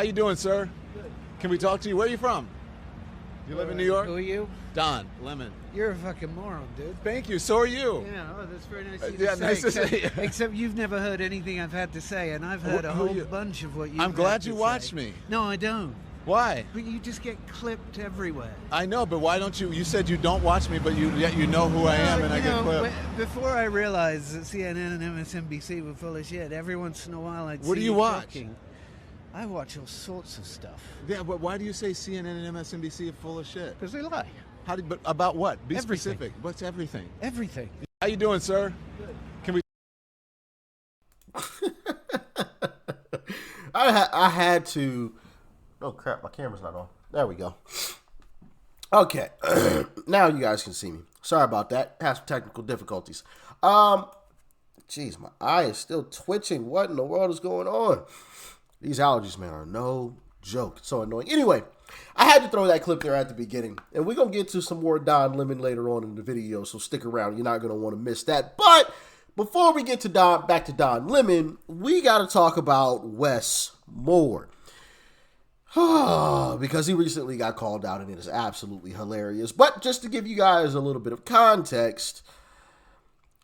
How you doing, sir? Good. Can we talk to you? Where are you from? You live in New York? Who are you? Don Lemon. You're a fucking moron, dude. Thank you. So are you. Yeah, oh, that's very nice of you Yeah, to nice say. to see you. Except you've never heard anything I've had to say, and I've heard a whole bunch of what you've I'm glad had you to watched say. me. No, I don't. Why? But you just get clipped everywhere. I know, but why don't you? You said you don't watch me, but yet you know who I am, and I get clipped. Before I realized that CNN and MSNBC were full of shit, every once in a while I'd see What do you watch? talking. I watch all sorts of stuff. Yeah, but why do you say CNN and MSNBC are full of shit? Because they lie. But about what? Be Everything. specific. What's everything? Everything. How you doing, sir? Good. Can we? I had to. Oh crap! My camera's not on. There we go. Okay, now you guys can see me. Sorry about that. Had some technical difficulties. Jeez, my eye is still twitching. What in the world is going on? These allergies, man, are no joke. It's so annoying. Anyway, I had to throw that clip there at the beginning. And we're going to get to some more Don Lemon later on in the video, so stick around. You're not going to want to miss that. But before we get to back to Don Lemon, we got to talk about Wes Moore. Because he recently got called out, and it is absolutely hilarious. But just to give you guys a little bit of context,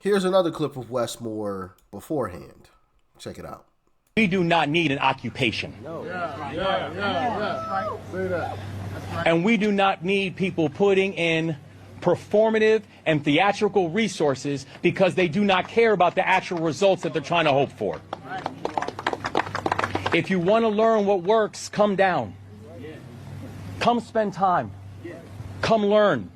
here's another clip of Wes Moore beforehand. Check it out. We do not need an occupation. No. Yeah. Say that. And we do not need people putting in performative and theatrical resources because they do not care about the actual results that they're trying to hope for. If you want to learn what works, come down. Come spend time. Come learn.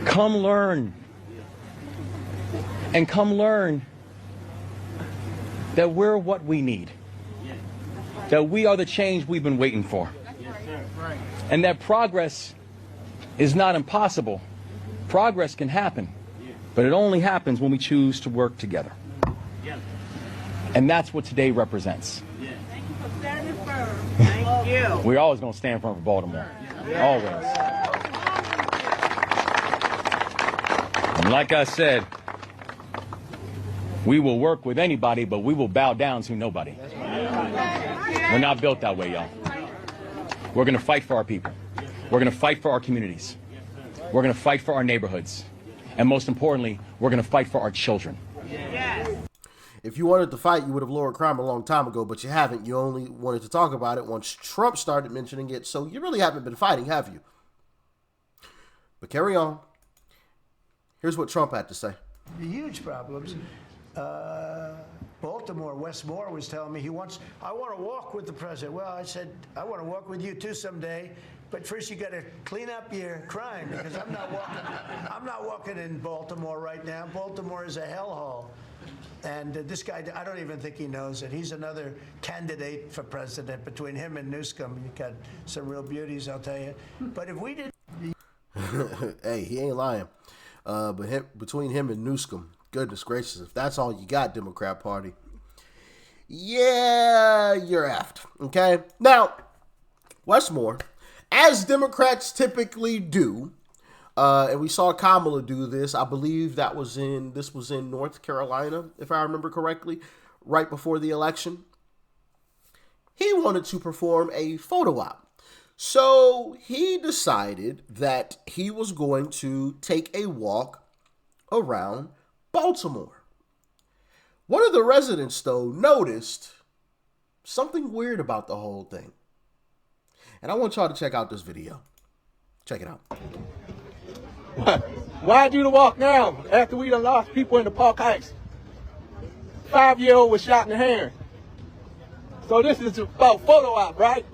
Come learn. And come learn that we're what we need. That we are the change we've been waiting for. And that progress is not impossible. Progress can happen. But it only happens when we choose to work together. And that's what today represents. Thank you for standing firm. Thank you. We're always going to stand firm for Baltimore. Always. And like I said, we will work with anybody, but we will bow down to nobody. We're not built that way, y'all. We're going to fight for our people. We're going to fight for our communities. We're going to fight for our neighborhoods. And most importantly, we're going to fight for our children. If you wanted to fight, you would have lowered crime a long time ago, but you haven't. You only wanted to talk about it once Trump started mentioning it, so you really haven't been fighting, have you? But carry on. Here's what Trump had to say. The huge problems. Baltimore, Wes Moore was telling me I want to walk with the president. Well, I said, I want to walk with you too someday, but first you got to clean up your crime because I'm not walking in Baltimore right now. Baltimore is a hellhole. And this guy, I don't even think he knows it. He's another candidate for president. Between him and Newsom, you got some real beauties, I'll tell you. But if we did... Hey, he ain't lying. But between him and Newsom, goodness gracious, if that's all you got, Democrat Party, yeah, you're effed. Okay? Now, Wes Moore, as Democrats typically do, and we saw Kamala do this. I believe this was in North Carolina, if I remember correctly, right before the election. He wanted to perform a photo op. So he decided that he was going to take a walk around Baltimore. One of the residents, though, noticed something weird about the whole thing. And I want y'all to check out this video. Check it out. Why'd you to walk now after we done lost people in the Park Heights? 5-year-old was shot in the hand. So this is about photo op, right?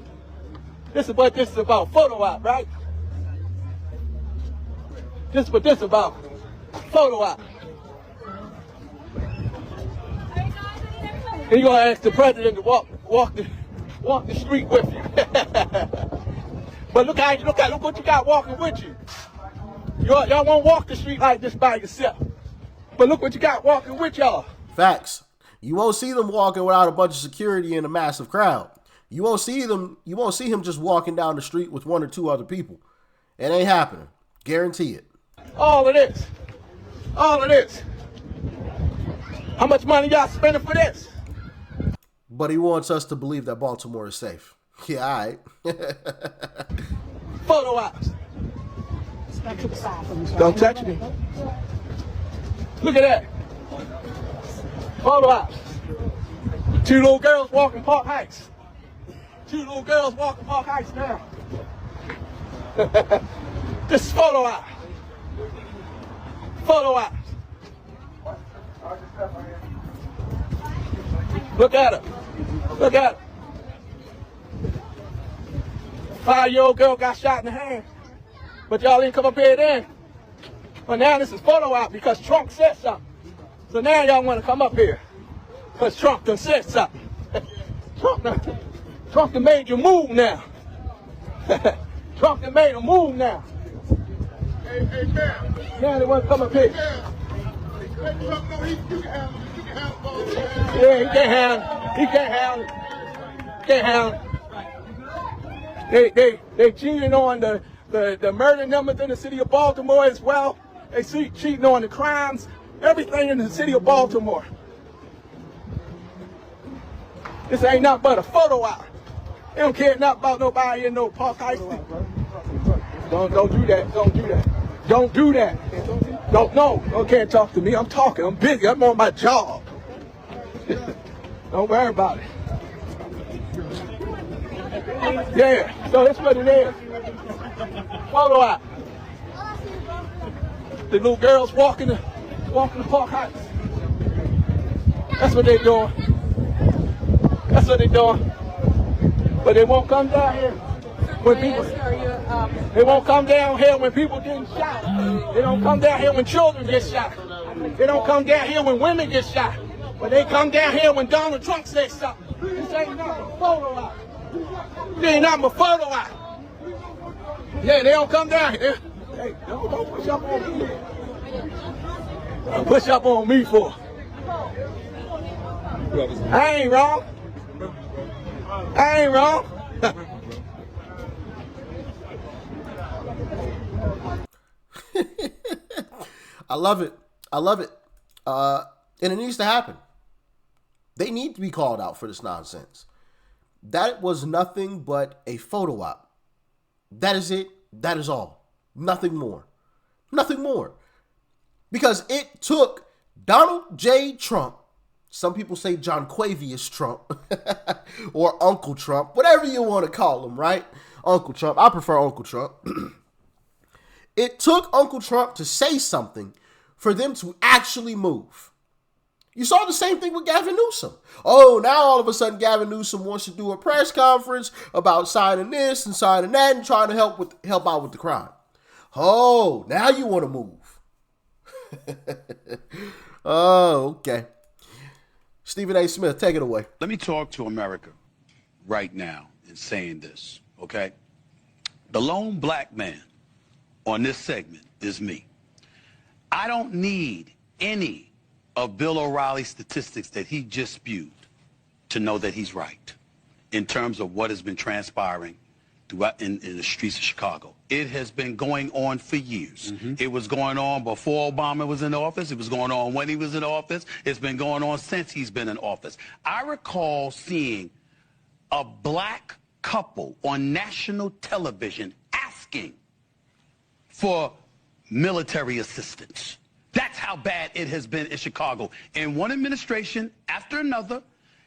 This is what this is about, photo op, right? This is what this is about, photo op. And you're gonna ask the president to walk the street with you. But look what you got walking with you. Y'all won't walk the street like this by yourself. But look what you got walking with y'all. Facts. You won't see them walking without a bunch of security in a massive crowd. You won't see him just walking down the street with 1 or 2 other people. It ain't happening. Guarantee it. All of this. How much money y'all spending for this? But he wants us to believe that Baltimore is safe. Yeah, all right. Photo ops. Don't touch me. Look at that. Photo ops. 2 little girls walking Park Heights. 2 little girls walking Park Heights now. This is photo op. Photo ops. Look at her. Look at her. 5-year-old girl got shot in the hand. But y'all didn't come up here then. But now this is photo op because Trump said something. So now y'all want to come up here. Because Trump done said something. Trump done made you move now. Trump done made a move now. Hey, now they want to come up here. Yeah, he can't handle it. He can't handle it. He can't handle it. They cheating on the murder numbers in the city of Baltimore as well. They cheating on the crimes, everything in the city of Baltimore. This ain't nothing but a photo op. They don't care nothing about nobody in no Park Heights. Don't do that. Don't do that. Don't do that. Don't can't talk to me. I'm talking. I'm busy. I'm on my job. Don't worry about it. Yeah, so that's what it is. Photo op. The little girls walking the Park Heights. That's what they doing. That's what they doing. But they won't come down here when people. They won't come down here when people getting shot. They don't come down here when children get shot. They don't come down here when women get shot. But they come down here when Donald Trump says something. This ain't nothing but photo op. This ain't nothing but photo op. Yeah, they don't come down here. Hey, don't push up on me. Don't push up on me for. I ain't wrong. I ain't wrong. I love it. I love it. And it needs to happen. They need to be called out for this nonsense. That was nothing but a photo op. That is it. That is all. Nothing more. Nothing more. Because it took Donald J. Trump, some people say John Quavius Trump, or Uncle Trump, whatever you want to call him, right? Uncle Trump. I prefer Uncle Trump. It took Uncle Trump to say something for them to actually move. You saw the same thing with Gavin Newsom. Oh, now all of a sudden Gavin Newsom wants to do a press conference about signing this and signing that and trying to help out with the crime. Oh, now you want to move. Oh, okay. Stephen A. Smith, take it away. Let me talk to America right now in saying this, okay? The lone black man on this segment is me. I don't need any of Bill O'Reilly's statistics that he just spewed to know that he's right in terms of what has been transpiring throughout in the streets of Chicago. It has been going on for years. It was going on before Obama was in office. It was going on when he was in office. It's been going on since he's been in office. I recall seeing a black couple on national television asking for military assistance. That's how bad it has been in Chicago. And one administration after another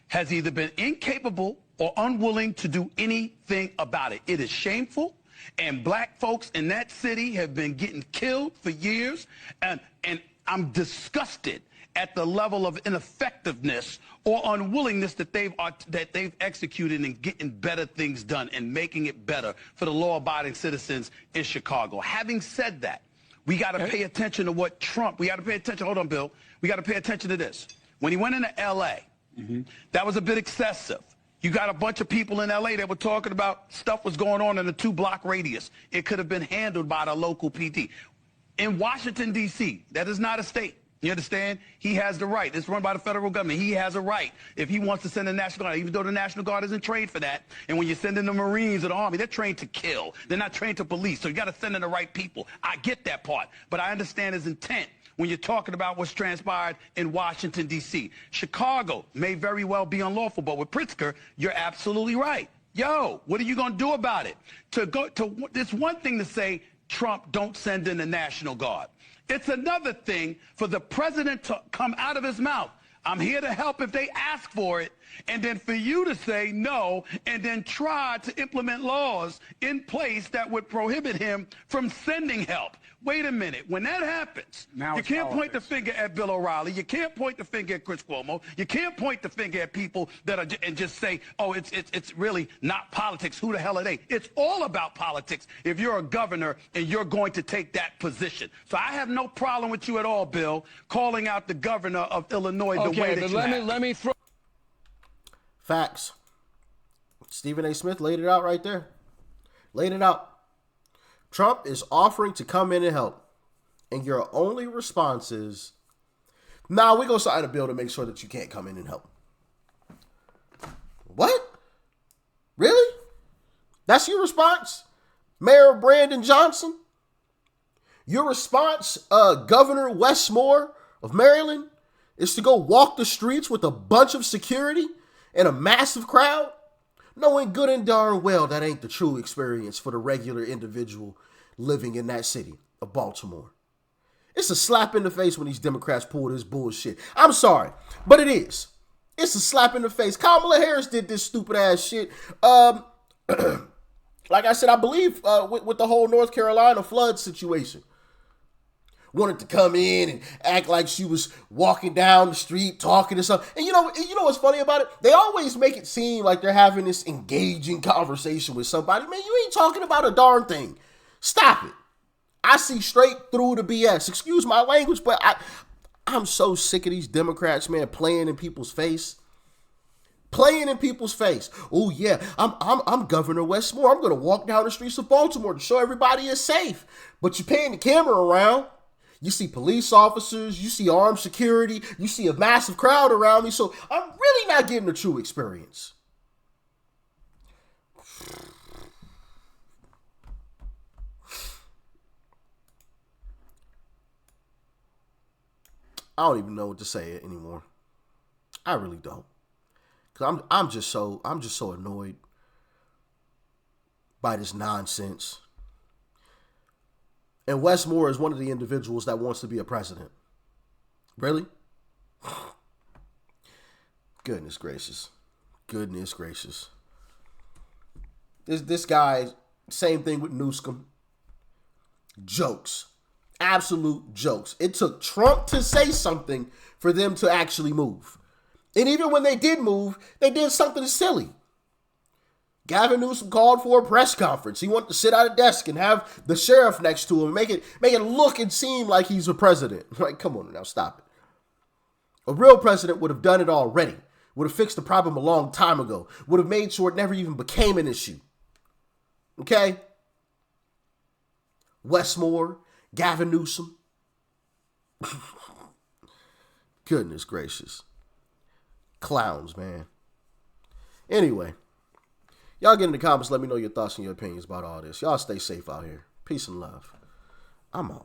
has either been incapable or unwilling to do anything about it. It is shameful, and black folks in that city have been getting killed for years, and I'm disgusted at the level of ineffectiveness or unwillingness that they've executed in getting better things done and making it better for the law-abiding citizens in Chicago. Having said that, we got to pay attention to what Trump, we got to pay attention, hold on, Bill, we got to pay attention to this. When he went into L.A., that was a bit excessive. You got a bunch of people in L.A. that were talking about stuff was going on in a 2-block radius. It could have been handled by the local PD. In Washington, D.C., that is not a state. You understand? He has the right. It's run by the federal government. He has a right if he wants to send the National Guard, even though the National Guard isn't trained for that. And when you send in the Marines or the Army, they're trained to kill. They're not trained to police. So you got to send in the right people. I get that part. But I understand his intent when you're talking about what's transpired in Washington, D.C. Chicago may very well be unlawful, but with Pritzker, you're absolutely right. Yo, what are you going to do about it? It's one thing to say, Trump, don't send in the National Guard. It's another thing for the president to come out of his mouth, I'm here to help if they ask for it, and then for you to say no and then try to implement laws in place that would prohibit him from sending help. Wait a minute. When that happens, you can't point the finger at Bill O'Reilly. You can't point the finger at Chris Cuomo. You can't point the finger at people that are and just say, oh, it's really not politics. Who the hell are they? It's all about politics if you're a governor and you're going to take that position. So I have no problem with you at all, Bill, calling out the governor of Illinois the way that you have. Let me throw. Facts. Stephen A. Smith laid it out right there. Laid it out. Trump is offering to come in and help. And your only response is, nah, we're going to sign a bill to make sure that you can't come in and help. What? Really? That's your response? Mayor Brandon Johnson? Your response, Governor Wes Moore of Maryland, is to go walk the streets with a bunch of security and a massive crowd? Knowing good and darn well that ain't the true experience for the regular individual living in that city of Baltimore. It's a slap in the face when these Democrats pull this bullshit. I'm sorry, but it is. It's a slap in the face. Kamala Harris did this stupid ass shit. Like I said, I believe with the whole North Carolina flood situation. Wanted to come in and act like she was walking down the street talking to something. And you know what's funny about it? They always make it seem like they're having this engaging conversation with somebody. Man, you ain't talking about a darn thing. Stop it. I see straight through the BS. Excuse my language, but I'm so sick of these Democrats, man, playing in people's face. Playing in people's face. Oh yeah, I'm Governor Wes Moore. I'm gonna walk down the streets of Baltimore to show everybody is safe. But you're paying the camera around. You see police officers, you see armed security, you see a massive crowd around me, so I'm really not getting the true experience. I don't even know what to say anymore. I really don't. Cause I'm just so annoyed by this nonsense. And Wes Moore is one of the individuals that wants to be a president. Really? Goodness gracious. Goodness gracious. This guy, same thing with Newsom. Jokes. Absolute jokes. It took Trump to say something for them to actually move. And even when they did move, they did something silly. Gavin Newsom called for a press conference. He wanted to sit at a desk and have the sheriff next to him, make it look and seem like he's a president. Like, come on now, stop it. A real president would have done it already. Would have fixed the problem a long time ago. Would have made sure it never even became an issue. Okay? Wes Moore, Gavin Newsom. Goodness gracious. Clowns, man. Anyway. Y'all get in the comments. Let me know your thoughts and your opinions about all this. Y'all stay safe out here. Peace and love. I'm out.